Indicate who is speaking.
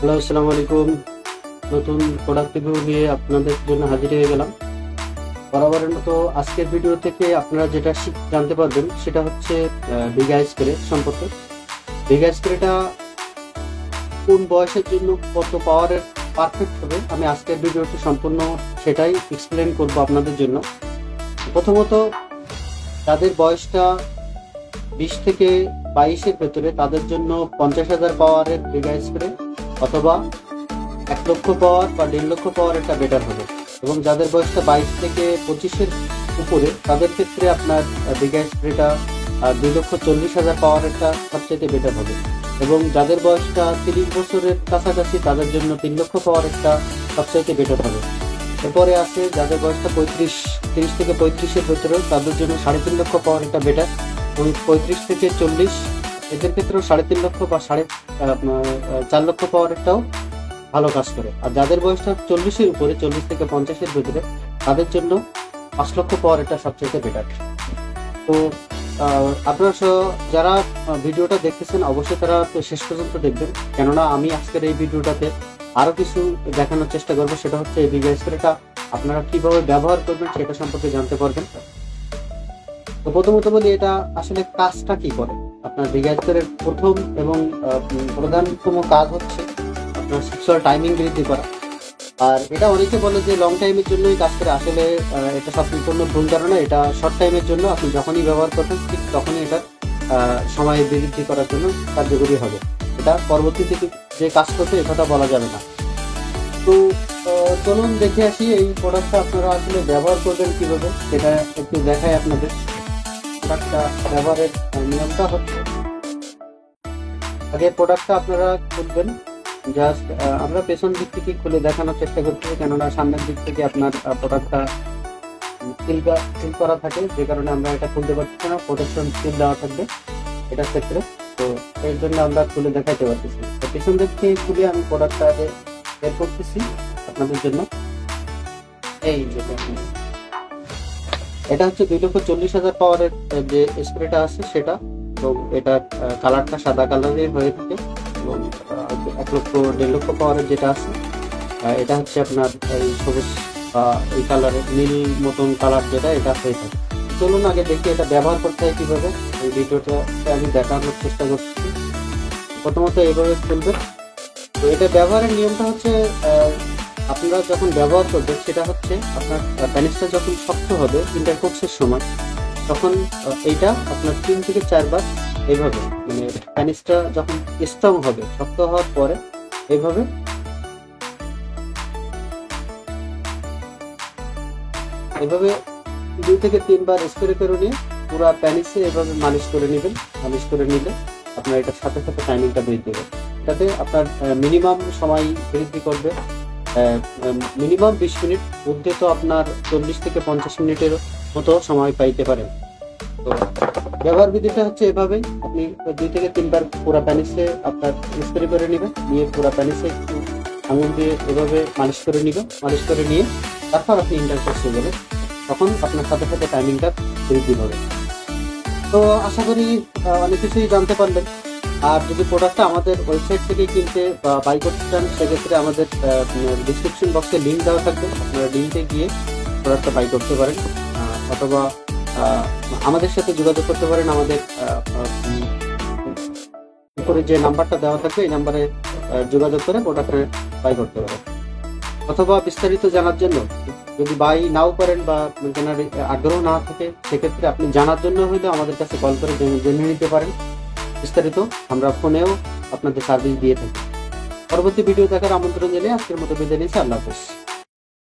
Speaker 1: Hello, আসসালামু আলাইকুম। নতুন প্রোডাক্ট রিভিউ নিয়ে আপনাদের জন্য হাজির হয়ে গেলাম। বরাবরের মতো আজকের ভিডিও থেকে আপনারা যেটা জানতে পারবেন সেটা হচ্ছে ভিগা স্প্রে সম্পর্কে। ভিগা স্প্রেটা কোন বয়সের জন্য কত পাওয়ারের পারফেক্ট হবে, আমি আজকের ভিডিওটি সম্পূর্ণ সেটাই এক্সপ্লেন করব আপনাদের জন্য। প্রথমত, যাদের বয়সটা 20 থেকে 22-এর ভেতরে তাদের জন্য 50,000 পাওয়ারের ভিগা স্প্রে অথবা 1 লক্ষ পাওয়ার বা 1.5 লক্ষ পাওয়ার একটা বেটার হবে। এবং যাদের বয়সটা 22 থেকে 25-এর উপরে তাদের ক্ষেত্রে আপনার ভিগা স্প্রেটা 2,40,000 পাওয়ার একটা সবচেয়ে বেটার হবে। এবং যাদের বয়সটা 30 বছরের কাছাকাছি তাদের জন্য 3 লক্ষ পাওয়ার একটা সবচেয়ে বেটার হবে। এরপরে আছে যাদের বয়সটা 30 থেকে 35-এর ভেতরে তাদের জন্য 3.5 লক্ষ পাওয়ার একটা বেটার, এবং 35 থেকে 40 এদের ক্ষেত্রেও 3.5 লক্ষ বা 4 লক্ষ পাওয়ার একটাও ভালো কাজ করে। আর যাদের বয়সটা 40-এর উপরে 40 থেকে 50-এর ভেতরে তাদের জন্য 5 লক্ষ পাওয়ার এটা সবচেয়ে বেটার। তো আপনারা যারা ভিডিওটা দেখতেছেন অবশ্যই তারা শেষ পর্যন্ত দেখবেন, কেননা আমি আজকের এই ভিডিওটাতে আরো কিছু দেখানোর চেষ্টা করবো। সেটা হচ্ছে এই ভিগা স্প্রেটা আপনারা কিভাবে ব্যবহার করবেন সেটা সম্পর্কে জানতে পারবেন। তো প্রথমত বলি, এটা আসলে কাজটা কি করে। আপনার ভিগা স্প্রের প্রথম এবং প্রধানতম কাজ হচ্ছে আপনার সেক্সুয়াল টাইমিং বৃদ্ধি করা। আর এটা অনেকে বলে যে লং টাইমের জন্যই কাজ করে, আসলে এটা সম্পূর্ণ ভুল ধারণা। এটা শর্ট টাইমের জন্য, আপনি যখনই ব্যবহার করবেন ঠিক তখনই এটা সময় বৃদ্ধি করার জন্য কার্যকরী হবে। এটা পরবর্তীতে যে কাজ করবে এ কথা বলা যাবে না। তো চলুন দেখে আসি এই প্রোডাক্টটা আপনারা আসলে ব্যবহার করবেন কিভাবে, সেটা একটু দেখাই আপনাদের। প্রোডাক্টটা ব্যবহারের নিয়মটা হচ্ছে, আগে প্রোডাক্টটা আপনারা খুলবেন। জাস্ট আমরা পেছন দিক থেকে খুলে দেখানোর চেষ্টা করছি, কেননা সামনের দিক থেকে আপনার প্রোডাক্টটা সিল করা থাকে, যে কারণে আমরা এটা খুলতে পারছি না। প্রোটেকশন সিল দেওয়া থাকবে এটার ক্ষেত্রে, তো এর জন্য আমরা খুলে দেখাইতে পারতেছি। তো পেছন দিক থেকে খুলে আমি প্রোডাক্টটা আগে বের করতেছি আপনাদের জন্য। এই যে এটা হচ্ছে 2,40,000 পাওয়ারের যে স্প্রেটা আছে সেটা, এবং এটা কালারটা সাদা কালারের হয়ে থাকে। এবং 1 লক্ষ 1.5 লক্ষ পাওয়ারের যেটা আছে এটা হচ্ছে আপনার এই সবুজ ওই কালারের নীল মতন কালার যেটা, এটা হয়ে থাকে। চলুন আগে দেখি এটা ব্যবহার করতে হয় কিভাবে। এই ভিডিওটা আমি দেখানোর চেষ্টা করছি। প্রথমত এইভাবে খুলবেন। তো এটা ব্যবহারের নিয়মটা হচ্ছে, আপনারা যখন ব্যবহার করবেন সেটা হচ্ছে আপনার প্যানিসটা যখন শক্ত হবে ইন্টারকোর্সের সময়, তখন এইটা আপনার 3 থেকে 4 বার এইভাবে, মানে প্যানিসটা যখন স্ট্রং হবে, শক্ত হওয়ার পরে এইভাবে 2 থেকে 3 বার স্প্রে করে নিয়ে পুরো প্যানিসে এভাবে মালিশ করে নেবেন। মালিশ করে নিলে আপনার এটার সাথে সাথে টাইমিংটা বৃদ্ধি হবে। এটাতে আপনার মিনিমাম সময় বৃদ্ধি করবে, মিনিমাম 20 মিনিট, মধ্যে তো আপনার 40 থেকে 50 মিনিটের মতো সময় পাইতে পারেন। তো ব্যবহার বিধিটা হচ্ছে এভাবেই, আপনি 2 থেকে 3 বার পুরো প্যানিসে আপনার স্প্রে করে নেবেন, নিয়ে পুরো প্যানিসে একটু আঙুল দিয়ে এভাবে মালিশ করে নেবেন। মালিশ করে নিয়ে তারপর আপনি ইন্টারকোর্সে গেলেন, তখন আপনার সাথে সাথে টাইমিংটা বৃদ্ধি হবে। তো আশা করি অনেক কিছুই জানতে পারলেন। আর যদি প্রোডাক্টটা আমাদের ওয়েবসাইট থেকে কিনতে বা বাই করতে চান, সেক্ষেত্রে আমাদের ডিসক্রিপশন বক্সে লিঙ্ক দেওয়া থাকবে, আপনারা লিঙ্কে গিয়ে প্রোডাক্টটা বাই করতে পারেন, অথবা আমাদের সাথে যোগাযোগ করতে পারেন। আমাদের উপরে যে নাম্বারটা দেওয়া থাকবে এই নাম্বারে যোগাযোগ করে প্রোডাক্টটা বাই করতে পারেন। অথবা বিস্তারিত জানার জন্য যদি বাই নাও করেন বা জানার আগ্রহ না থাকে, সেক্ষেত্রে আপনি জানার জন্য হয়তো আমাদের কাছে কল করে জেনে নিতে পারেন বিস্তারিত। আমরা ফোনেও আপনাদের সার্ভিস দিয়ে থাকি। পরবর্তী ভিডিও দেখার আমন্ত্রণ জানিয়ে আজকের মতো বিদায় নিচ্ছি। আল্লাহ হাফেজ।